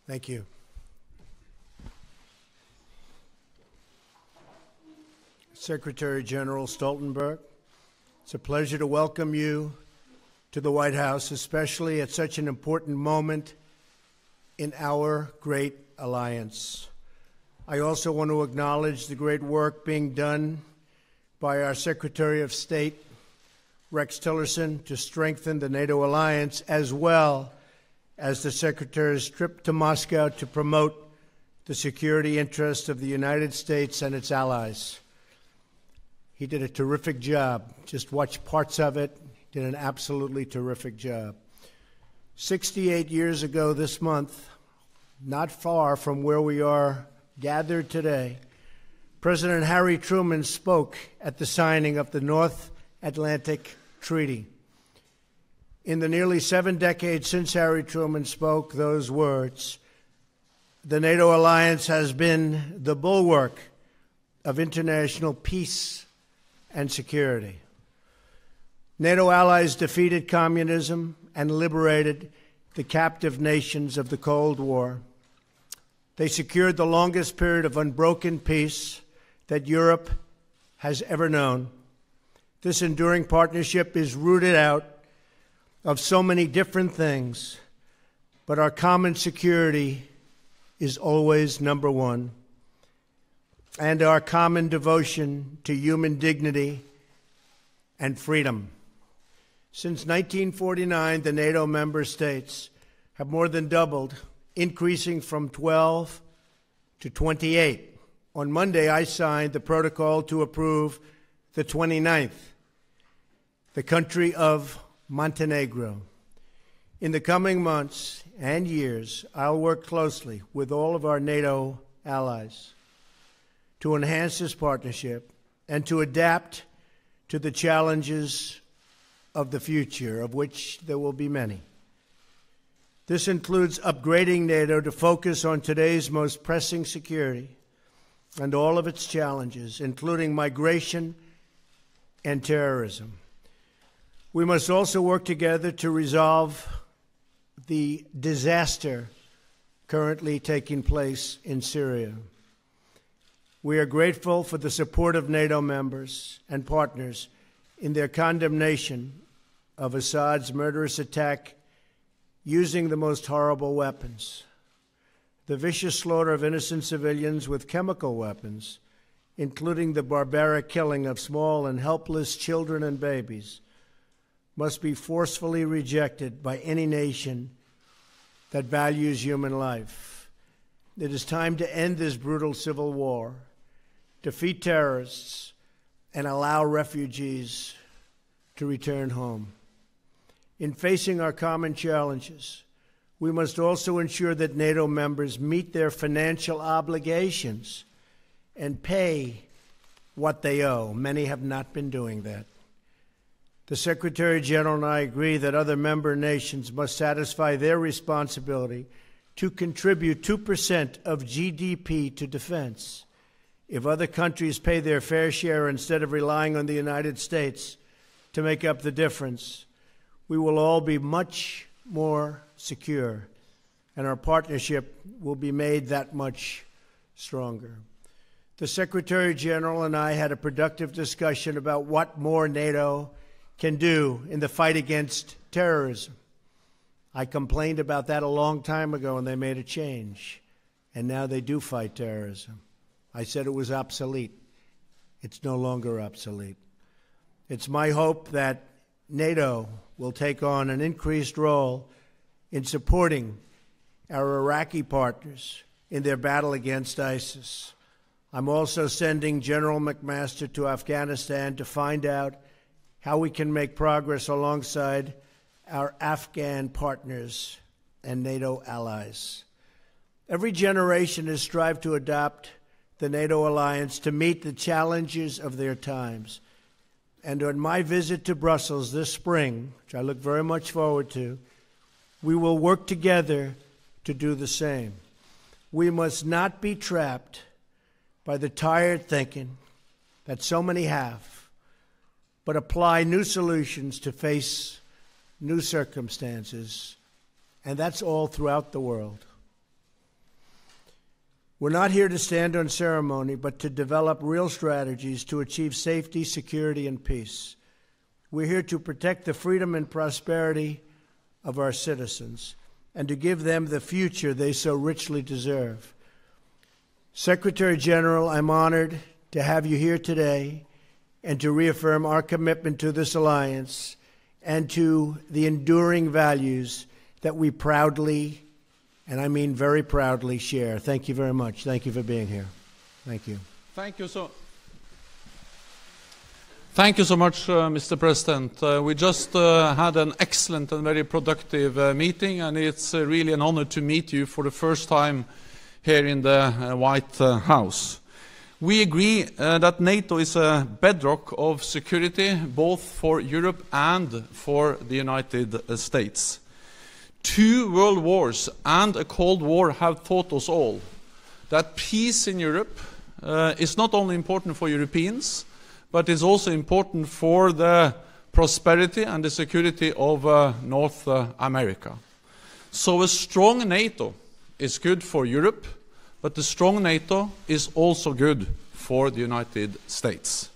Thank you. Secretary General Stoltenberg, it's a pleasure to welcome you to the White House, especially at such an important moment in our great alliance. I also want to acknowledge the great work being done by our Secretary of State, Rex Tillerson, to strengthen the NATO alliance, as well as the Secretary's trip to Moscow to promote the security interests of the United States and its allies. He did a terrific job. Just watch parts of it. Did an absolutely terrific job. 68 years ago this month, not far from where we are gathered today, President Harry Truman spoke at the signing of the North Atlantic Treaty. In the nearly 7 decades since Harry Truman spoke those words, the NATO alliance has been the bulwark of international peace and security. NATO allies defeated communism and liberated the captive nations of the Cold War. They secured the longest period of unbroken peace that Europe has ever known. This enduring partnership is rooted out of so many different things, but our common security is always number one, and our common devotion to human dignity and freedom. Since 1949, the NATO member states have more than doubled, increasing from 12 to 28. On Monday, I signed the protocol to approve the 29th, the country of Montenegro. In the coming months and years, I'll work closely with all of our NATO allies to enhance this partnership and to adapt to the challenges of the future, of which there will be many. This includes upgrading NATO to focus on today's most pressing security and all of its challenges, including migration and terrorism. We must also work together to resolve the disaster currently taking place in Syria. We are grateful for the support of NATO members and partners in their condemnation of Assad's murderous attack using the most horrible weapons. The vicious slaughter of innocent civilians with chemical weapons, including the barbaric killing of small and helpless children and babies, must be forcefully rejected by any nation that values human life. It is time to end this brutal civil war, defeat terrorists, and allow refugees to return home. In facing our common challenges, we must also ensure that NATO members meet their financial obligations and pay what they owe. Many have not been doing that. The Secretary General and I agree that other member nations must satisfy their responsibility to contribute 2% of GDP to defense. If other countries pay their fair share instead of relying on the United States to make up the difference, we will all be much more secure, and our partnership will be made that much stronger. The Secretary General and I had a productive discussion about what more NATO can do in the fight against terrorism. I complained about that a long time ago, and they made a change, and now they do fight terrorism. I said it was obsolete. It's no longer obsolete. It's my hope that NATO will take on an increased role in supporting our Iraqi partners in their battle against ISIS. I'm also sending General McMaster to Afghanistan to find out how we can make progress alongside our Afghan partners and NATO allies. Every generation has strived to adopt the NATO alliance to meet the challenges of their times. And on my visit to Brussels this spring, which I look very much forward to, we will work together to do the same. We must not be trapped by the tired thinking that so many have, but apply new solutions to face new circumstances, and that's all throughout the world. We're not here to stand on ceremony, but to develop real strategies to achieve safety, security, and peace. We're here to protect the freedom and prosperity of our citizens and to give them the future they so richly deserve. Secretary General, I'm honored to have you here today and to reaffirm our commitment to this alliance and to the enduring values that we proudly, and I mean very proudly, share. Thank you very much. Thank you for being here. Thank you. Thank you so much, Mr. President. We just had an excellent and very productive meeting, and it's really an honor to meet you for the first time here in the White House. We agree that NATO is a bedrock of security, both for Europe and for the United States. 2 world wars and a Cold War have taught us all that peace in Europe is not only important for Europeans, but is also important for the prosperity and the security of North America. So a strong NATO is good for Europe, but the strong NATO is also good for the United States.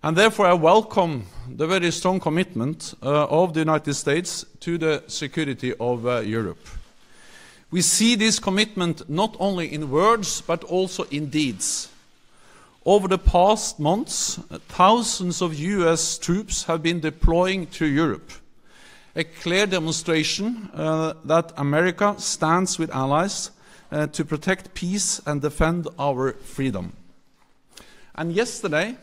And therefore I welcome the very strong commitment of the United States to the security of Europe. We see this commitment not only in words, but also in deeds. Over the past months, thousands of US troops have been deploying to Europe, a clear demonstration that America stands with allies to protect peace and defend our freedom. And yesterday,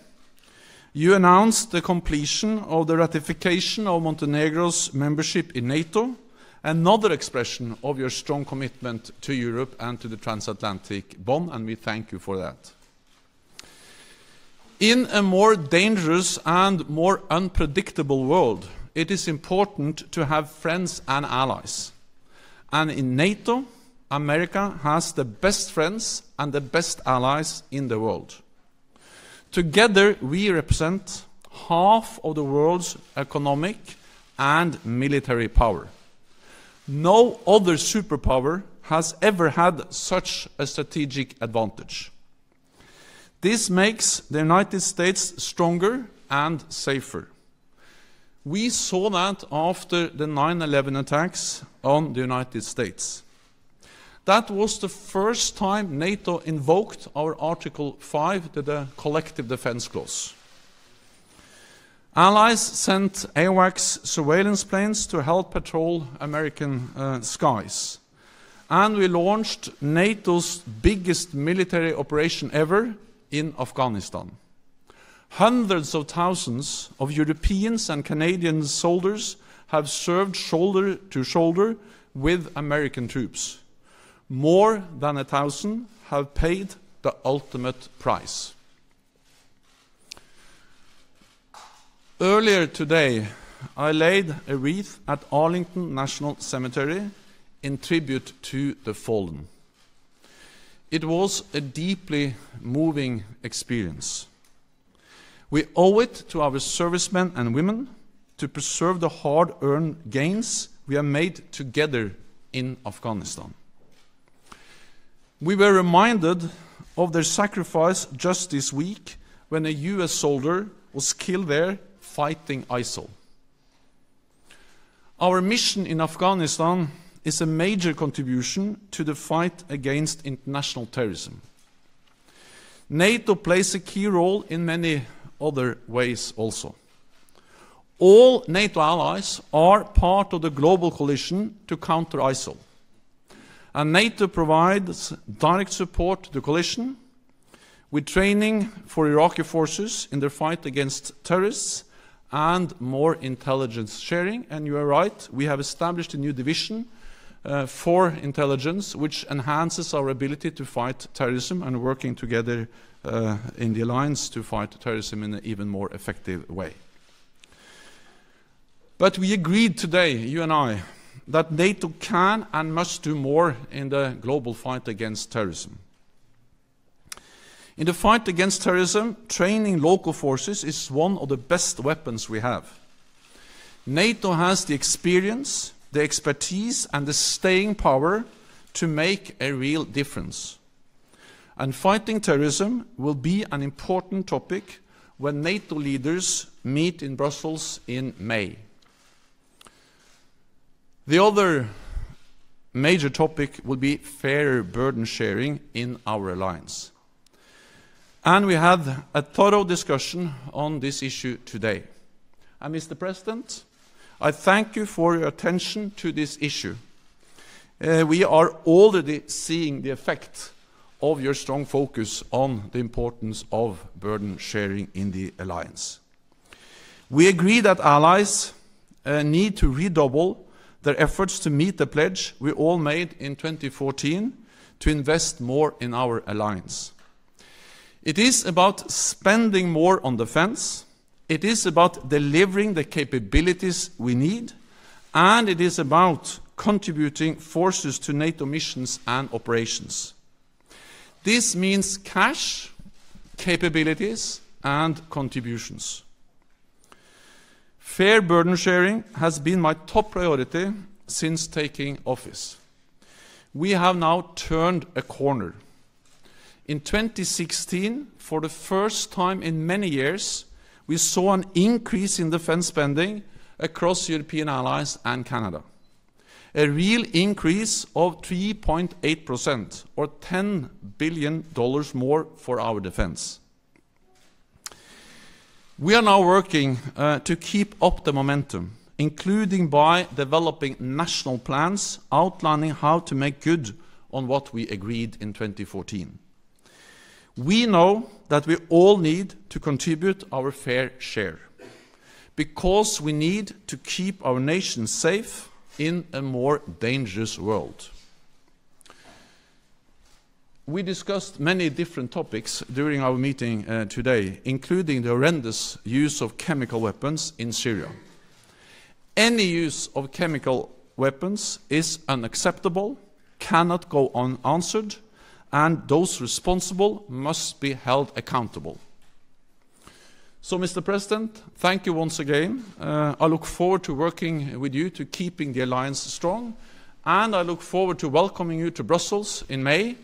you announced the completion of the ratification of Montenegro's membership in NATO, another expression of your strong commitment to Europe and to the transatlantic bond, and we thank you for that. In a more dangerous and more unpredictable world, it is important to have friends and allies. And in NATO, America has the best friends and the best allies in the world. Together, we represent half of the world's economic and military power. No other superpower has ever had such a strategic advantage. This makes the United States stronger and safer. We saw that after the 9/11 attacks on the United States. That was the first time NATO invoked our Article 5, the Collective Defense Clause. Allies sent AWACS surveillance planes to help patrol American skies. And we launched NATO's biggest military operation ever in Afghanistan. Hundreds of thousands of Europeans and Canadian soldiers have served shoulder to shoulder with American troops. More than 1,000 have paid the ultimate price. Earlier today, I laid a wreath at Arlington National Cemetery in tribute to the fallen. It was a deeply moving experience. We owe it to our servicemen and women to preserve the hard-earned gains we have made together in Afghanistan. We were reminded of their sacrifice just this week when a US soldier was killed there fighting ISIL. Our mission in Afghanistan is a major contribution to the fight against international terrorism. NATO plays a key role in many other ways also. All NATO allies are part of the global coalition to counter ISIL. And NATO provides direct support to the coalition with training for Iraqi forces in their fight against terrorists and more intelligence sharing. And you are right, we have established a new division for intelligence, which enhances our ability to fight terrorism and working together in the alliance to fight terrorism in an even more effective way. But we agreed today, you and I, that NATO can and must do more in the global fight against terrorism. In the fight against terrorism, training local forces is one of the best weapons we have. NATO has the experience, the expertise and the staying power to make a real difference. And fighting terrorism will be an important topic when NATO leaders meet in Brussels in May. The other major topic will be fairer burden sharing in our alliance. And we had a thorough discussion on this issue today. And Mr. President, I thank you for your attention to this issue. We are already seeing the effect of your strong focus on the importance of burden sharing in the alliance. We agree that allies need to redouble their efforts to meet the pledge we all made in 2014 to invest more in our alliance. It is about spending more on defense, it is about delivering the capabilities we need, and it is about contributing forces to NATO missions and operations. This means cash, capabilities, and contributions. Fair burden sharing has been my top priority since taking office. We have now turned a corner. In 2016, for the first time in many years, we saw an increase in defense spending across European allies and Canada. A real increase of 3.8%, or $10 billion more for our defense. We are now working to keep up the momentum, including by developing national plans outlining how to make good on what we agreed in 2014. We know that we all need to contribute our fair share, because we need to keep our nation safe in a more dangerous world. We discussed many different topics during our meeting today, including the horrendous use of chemical weapons in Syria. Any use of chemical weapons is unacceptable, cannot go unanswered, and those responsible must be held accountable. So, Mr. President, thank you once again. I look forward to working with you to keeping the alliance strong, and I look forward to welcoming you to Brussels in May,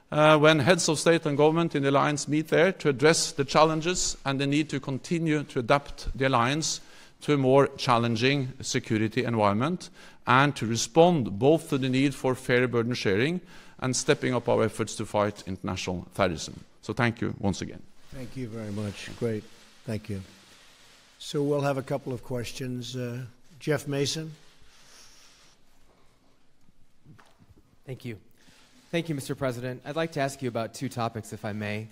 when heads of state and government in the alliance meet there to address the challenges and the need to continue to adapt the alliance to a more challenging security environment, and to respond both to the need for fair burden sharing and stepping up our efforts to fight international terrorism. So thank you once again. Thank you very much. Great. Thank you. So we'll have a couple of questions. Jeff Mason. Thank you. Thank you, Mr. President. I'd like to ask you about two topics, if I may.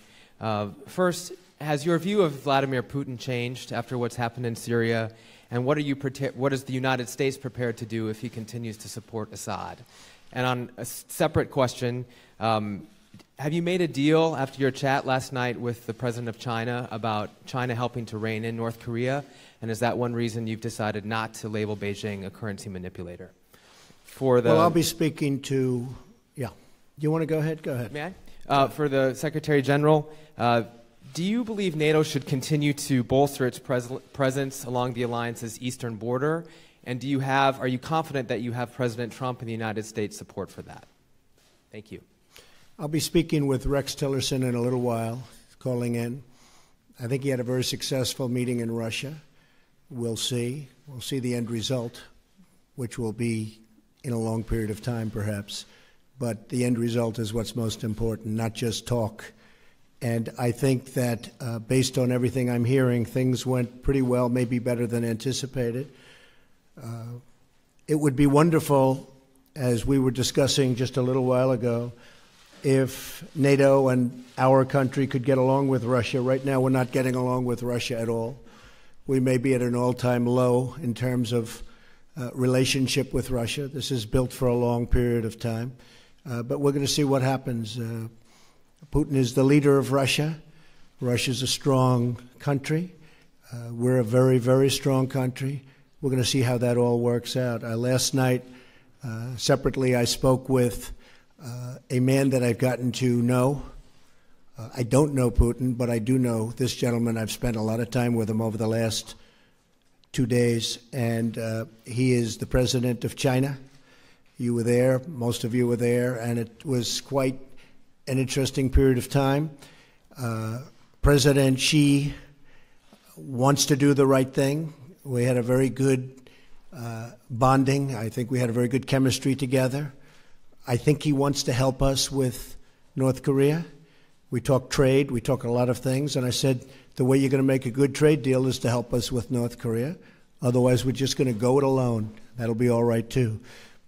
First, has your view of Vladimir Putin changed after what's happened in Syria? And what is the United States prepared to do if he continues to support Assad? And on a separate question, have you made a deal after your chat last night with the president of China about China helping to rein in North Korea? And is that one reason you've decided not to label Beijing a currency manipulator? Well, I'll be speaking to, yeah. Do you want to go ahead? Go ahead. May I? For the Secretary General, do you believe NATO should continue to bolster its presence along the alliance's eastern border? And are you confident that you have President Trump and the United States support for that? Thank you. I'll be speaking with Rex Tillerson in a little while, calling in. I think he had a very successful meeting in Russia. We'll see. We'll see the end result, which will be in a long period of time, perhaps. But the end result is what's most important, not just talk. And I think that based on everything I'm hearing, things went pretty well, maybe better than anticipated. It would be wonderful, as we were discussing just a little while ago, if NATO and our country could get along with Russia. Right now, we're not getting along with Russia at all. We may be at an all-time low in terms of relationship with Russia. This is built for a long period of time. But we're going to see what happens. Putin is the leader of Russia. Russia's a strong country. We're a very, very strong country. We're going to see how that all works out. Last night, separately, I spoke with a man that I've gotten to know. I don't know Putin, but I do know this gentleman. I've spent a lot of time with him over the last 2 days, and he is the president of China. You were there, most of you were there, and it was quite an interesting period of time. President Xi wants to do the right thing. We had a very good bonding. I think we had a very good chemistry together. I think he wants to help us with North Korea. We talk trade, we talk a lot of things, and I said the way you're going to make a good trade deal is to help us with North Korea. Otherwise, we're just going to go it alone. That'll be all right, too.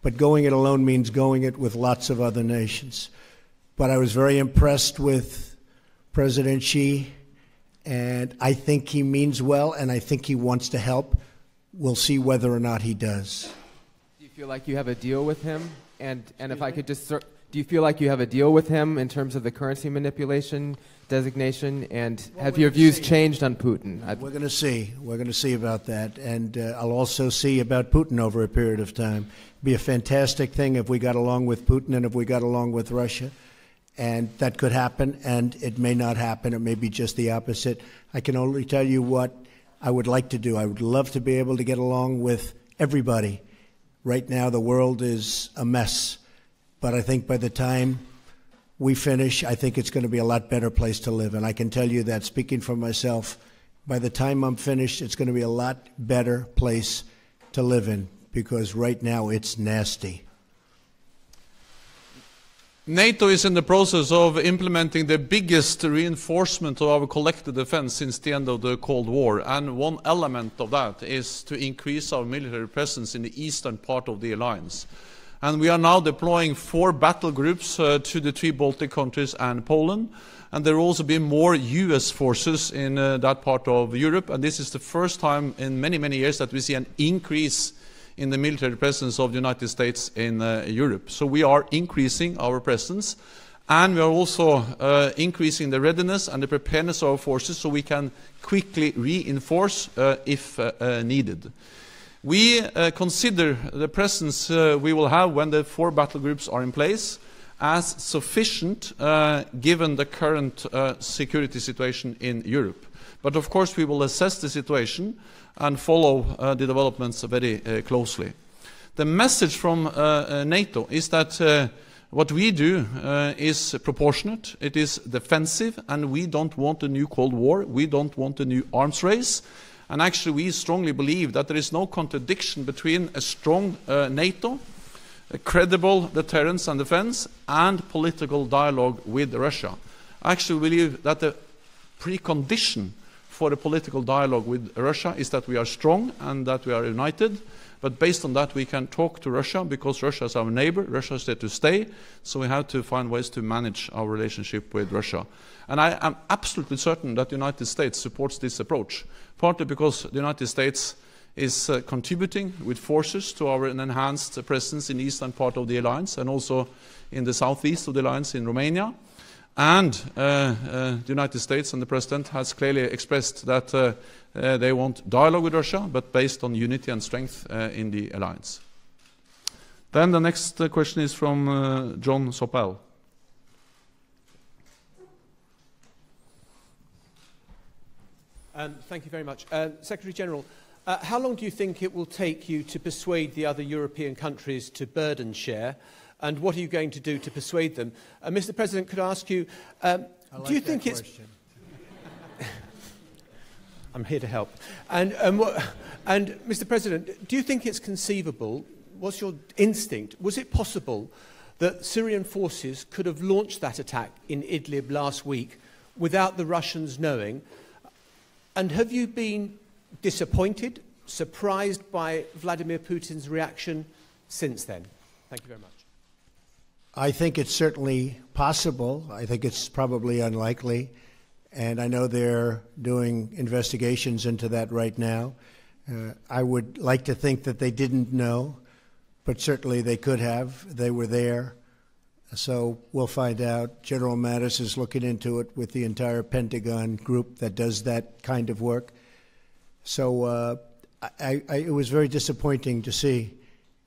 But going it alone means going it with lots of other nations. But I was very impressed with President Xi, and I think he means well, and I think he wants to help. We'll see whether or not he does. Do you feel like you have a deal with him? And if I could just, do you feel like you have a deal with him in terms of the currency manipulation designation? And have your views changed on Putin? We're going to see. We're going to see about that. And I'll also see about Putin over a period of time. It'd be a fantastic thing if we got along with Putin and if we got along with Russia. And that could happen, and it may not happen. It may be just the opposite. I can only tell you what I would like to do. I would love to be able to get along with everybody. Right now, the world is a mess. But I think by the time we finish, I think it's going to be a lot better place to live. And I can tell you that, speaking for myself, by the time I'm finished, it's going to be a lot better place to live in, because right now it's nasty. NATO is in the process of implementing the biggest reinforcement of our collective defense since the end of the Cold War. And one element of that is to increase our military presence in the eastern part of the alliance. And we are now deploying 4 battle groups to the 3 Baltic countries and Poland. And there will also be more US forces in that part of Europe. And this is the first time in many, many years that we see an increase in the military presence of the United States in Europe. So we are increasing our presence, and we are also increasing the readiness and the preparedness of our forces so we can quickly reinforce if needed. We consider the presence we will have when the 4 battle groups are in place as sufficient given the current security situation in Europe. But of course we will assess the situation and follow the developments very closely. The message from NATO is that what we do is proportionate, it is defensive, and we don't want a new Cold War, we don't want a new arms race. And actually we strongly believe that there is no contradiction between a strong NATO, a credible deterrence and defense, and political dialogue with Russia. I actually believe that the precondition for a political dialogue with Russia is that we are strong and that we are united. But based on that, we can talk to Russia because Russia is our neighbor, Russia is there to stay, so we have to find ways to manage our relationship with Russia. And I am absolutely certain that the United States supports this approach, partly because the United States is contributing with forces to our enhanced presence in the eastern part of the alliance and also in the southeast of the alliance in Romania. And the United States and the President has clearly expressed that they want dialogue with Russia, but based on unity and strength in the alliance. Then the next question is from John Sopel. Thank you very much. Secretary General, how long do you think it will take you to persuade the other European countries to burden share? And what are you going to do to persuade them? Mr. President, could I ask you, do you think it's... I'm here to help. And Mr. President, do you think it's conceivable, what's your instinct, was it possible that Syrian forces could have launched that attack in Idlib last week without the Russians knowing? And have you been disappointed, surprised by Vladimir Putin's reaction since then? Thank you very much. I think it's certainly possible. I think it's probably unlikely. And I know they're doing investigations into that right now. I would like to think that they didn't know, but certainly they could have. They were there. So we'll find out. General Mattis is looking into it with the entire Pentagon group that does that kind of work. So it was very disappointing to see.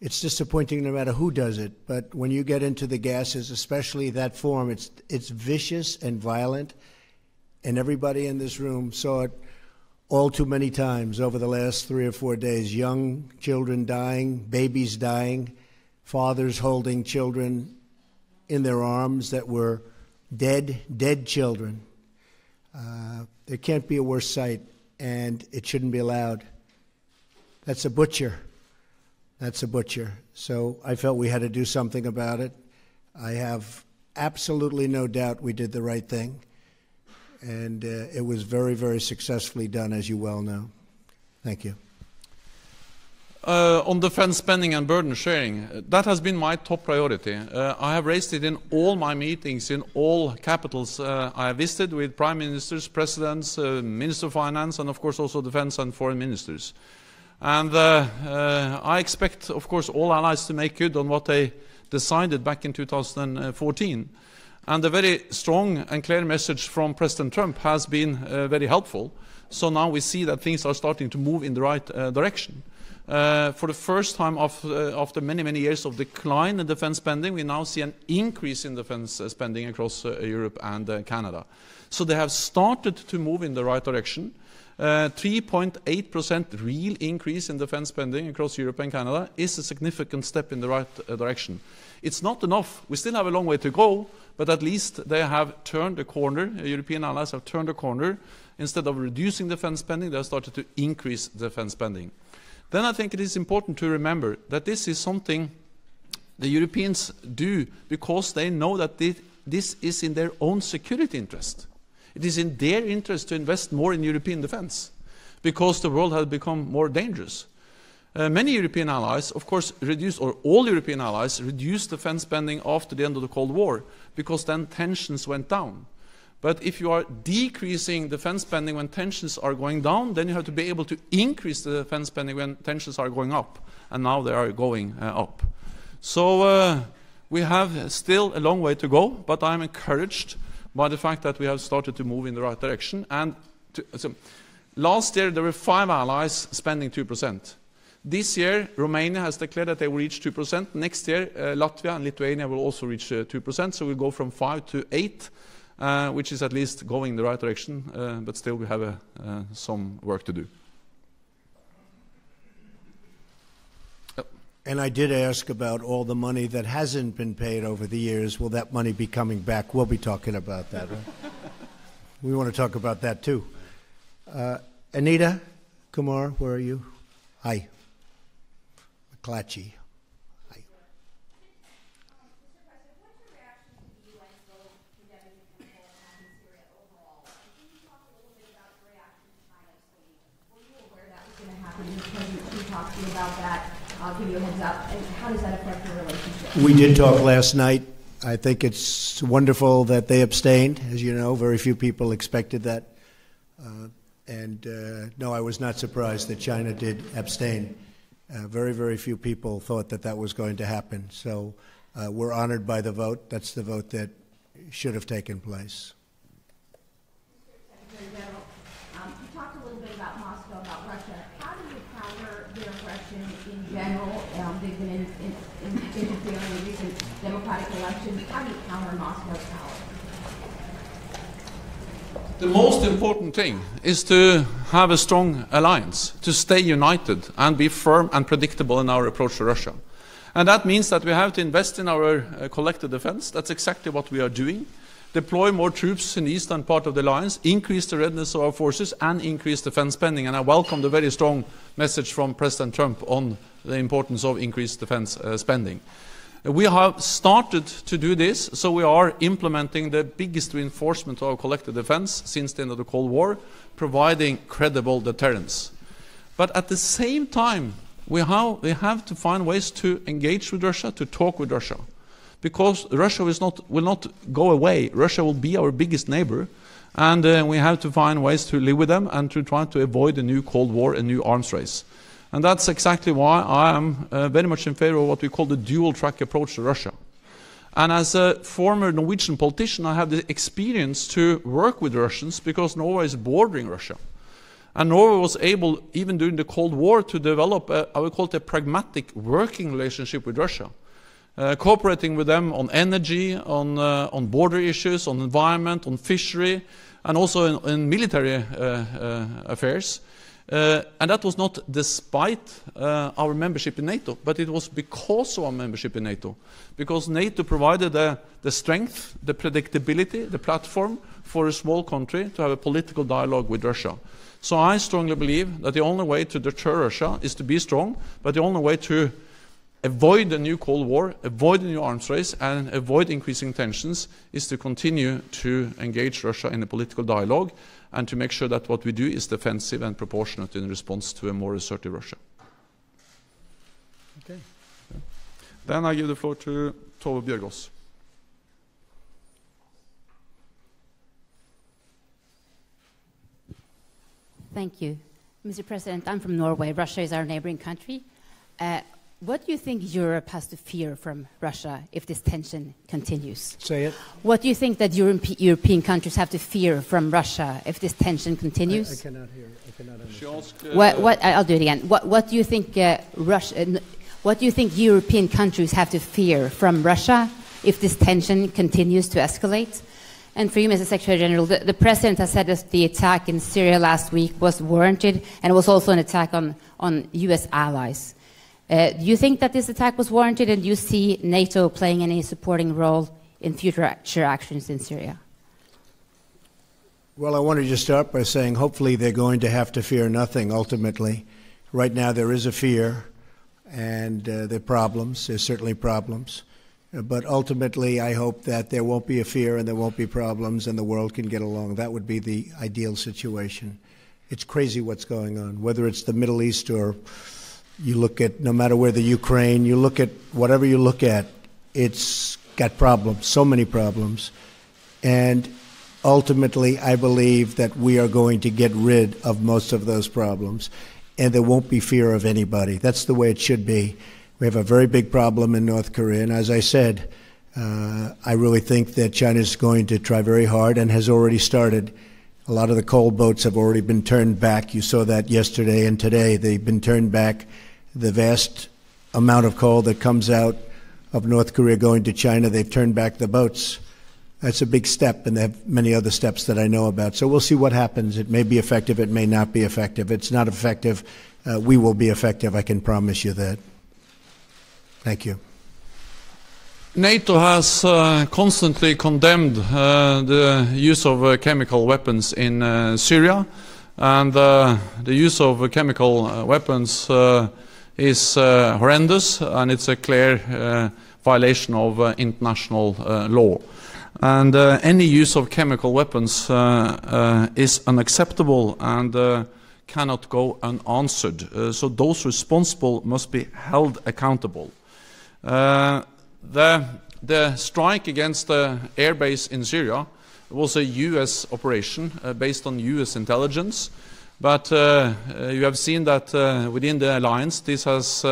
It's disappointing no matter who does it, but when you get into the gases, especially that form, it's vicious and violent, and everybody in this room saw it all too many times over the last 3 or 4 days. Young children dying, babies dying, fathers holding children in their arms that were dead children. There can't be a worse sight, and it shouldn't be allowed. That's a butcher. That's a butcher. So I felt we had to do something about it. I have absolutely no doubt we did the right thing, and it was very, very successfully done, as you well know. Thank you. On defense spending and burden sharing, that has been my top priority. I have raised it in all my meetings, in all capitals I have visited with prime ministers, presidents, minister of finance, and of course also defense and foreign ministers. And I expect, of course, all allies to make good on what they decided back in 2014. And a very strong and clear message from President Trump has been very helpful. So now we see that things are starting to move in the right direction. For the first time after many, many years of decline in defense spending, we now see an increase in defense spending across Europe and Canada. So they have started to move in the right direction. 3.8% real increase in defense spending across Europe and Canada is a significant step in the right direction. It's not enough. We still have a long way to go, but at least they have turned the corner. European allies have turned the corner. Instead of reducing defense spending, they have started to increase defense spending. Then I think it is important to remember that this is something the Europeans do because they know that this is in their own security interest. It is in their interest to invest more in European defense because the world has become more dangerous. Many European allies, of course, reduced, or all European allies, reduced defense spending after the end of the Cold War because then tensions went down. But if you are decreasing defense spending when tensions are going down, then you have to be able to increase the defense spending when tensions are going up. And now they are going up. So we have still a long way to go, but I'm encouraged by the fact that we have started to move in the right direction. And so last year there were 5 allies spending 2%. This year Romania has declared that they will reach 2%. Next year Latvia and Lithuania will also reach 2%. So we'll go from 5 to 8. Which is at least going in the right direction, but still we have some work to do. And I did ask about all the money that hasn't been paid over the years. Will that money be coming back? We'll be talking about that. Right? We want to talk about that too. Anita Kumar, where are you? Hi. McClatchy. About that, I'll give you a heads up. And how does that affect your relationship? We did talk last night. I think it's wonderful that they abstained. As you know, very few people expected that. No, I was not surprised that China did abstain. Very, very few people thought that that was going to happen. So we're honored by the vote. That's the vote that should have taken place. Secretary General, you talked a little bit about Moscow, about Russia. How do you counter their aggression in general? They've been interfering in recent democratic elections. How do you counter Moscow's power? The most important thing is to have a strong alliance, to stay united and be firm and predictable in our approach to Russia. And that means that we have to invest in our collective defense. That's exactly what we are doing. Deploy more troops in the eastern part of the alliance, increase the readiness of our forces, and increase defense spending. And I welcome the very strong message from President Trump on the importance of increased defense spending. We have started to do this, so we are implementing the biggest reinforcement of our collective defense since the end of the Cold War, providing credible deterrence. But at the same time, we have to find ways to engage with Russia, to talk with Russia. Because Russia will not go away. Russia will be our biggest neighbor. And we have to find ways to live with them and to try to avoid a new Cold War, a new arms race. And that's exactly why I am very much in favor of what we call the dual-track approach to Russia. And as a former Norwegian politician, I have the experience to work with Russians because Norway is bordering Russia. And Norway was able, even during the Cold War, to develop, I would call it a pragmatic working relationship with Russia. Cooperating with them on energy, on border issues, on environment, on fishery, and also in military affairs. And that was not despite our membership in NATO, but it was because of our membership in NATO. Because NATO provided the strength, the predictability, the platform for a small country to have a political dialogue with Russia. So I strongly believe that the only way to deter Russia is to be strong, but the only way to avoid a new Cold War, avoid a new arms race, and avoid increasing tensions is to continue to engage Russia in a political dialogue and to make sure that what we do is defensive and proportionate in response to a more assertive Russia. Okay. Then I give the floor to Tove Bjørgaas. Thank you. Mr. President, I'm from Norway. Russia is our neighboring country. What do you think Europe has to fear from Russia if this tension continues? Say it. What do you think that European countries have to fear from Russia if this tension continues? I cannot hear. I cannot understand. She asked, I'll do it again. What do you think what do you think European countries have to fear from Russia if this tension continues to escalate? And for you, Mr. Secretary General, the President has said that the attack in Syria last week was warranted, and it was also an attack on U.S. allies. Do you think that this attack was warranted, and do you see NATO playing any supporting role in future actions in Syria? Well, I wanted to start by saying hopefully they're going to have to fear nothing ultimately. Right now there is a fear, and there are problems. There's certainly problems. But ultimately, I hope that there won't be a fear and there won't be problems and the world can get along. That would be the ideal situation. It's crazy what's going on, whether it's the Middle East or you look at, no matter where the Ukraine, you look at whatever you look at, it's got problems, so many problems. And ultimately, I believe that we are going to get rid of most of those problems and there won't be fear of anybody. That's the way it should be. We have a very big problem in North Korea, and as I said, I really think that China is going to try very hard and has already started. A lot of the coal boats have already been turned back. You saw that yesterday and today. They've been turned back. The vast amount of coal that comes out of North Korea going to China, they've turned back the boats. That's a big step, and they have many other steps that I know about. So we'll see what happens. It may be effective. It may not be effective. It's not effective. We will be effective. I can promise you that. Thank you. NATO has constantly condemned the use of chemical weapons in Syria, and the use of chemical weapons is horrendous, and it's a clear violation of international law. And any use of chemical weapons is unacceptable and cannot go unanswered. So those responsible must be held accountable. The strike against the airbase in Syria was a U.S. operation based on U.S. intelligence, but you have seen that within the alliance this has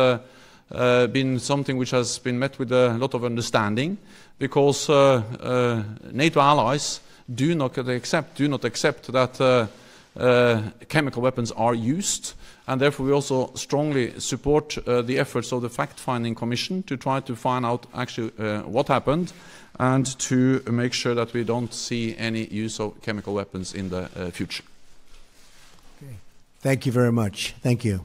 been something which has been met with a lot of understanding, because NATO allies do not accept that chemical weapons are used. And therefore we also strongly support the efforts of the Fact-Finding Commission to try to find out actually what happened and to make sure that we don't see any use of chemical weapons in the future. Okay. Thank you very much. Thank you.